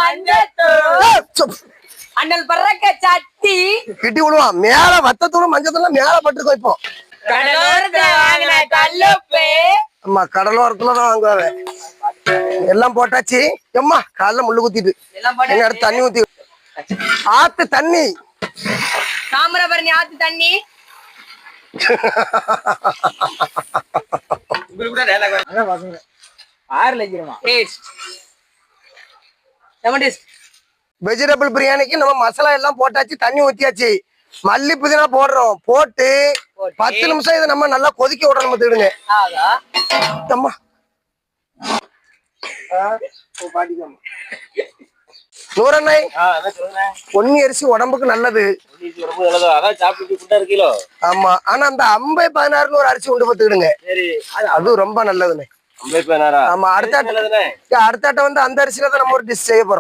மஞ்சத்தூள் அண்ணல் பறக்க சட்டி கிட்டி விடுவான் மேல வத்தத்தூளும் மஞ்சத்தூளும் மேல பட்டுருக்கோம் இப்போ ஆமா கடலோரத்துலதான் வாங்குவாங்க எல்லாம் போட்டாச்சு எம்மா காலைல முள்ளு குத்திட்டு எங்க அடுத்து தண்ணி ஊத்தி ஆத்து தண்ணி தாமிரபரணி ஆத்து தண்ணி வெஜிடபிள் பிரியாணிக்கு நம்ம மசாலா எல்லாம் போட்டாச்சு தண்ணி ஊத்தியாச்சு மல்லி புதினா போடுறோம் போட்டு 10 நிமிஷம் இதை நம்ம நல்லா கொதிக்க விடணும் பார்த்துடுங்க அம்மா நூறண்ணாய் பொன்னி அரிசி உடம்புக்கு நல்லது ஆமா ஆனா அந்த 50-16 ஒரு அரிசி உண்டு பார்த்துக்கிடுங்க அது ரொம்ப நல்லதுண்ணே ஆமா அடுத்த வந்து அந்த அரிசியில தான் நம்ம ஒரு டிஷ் செய்ய போறோம்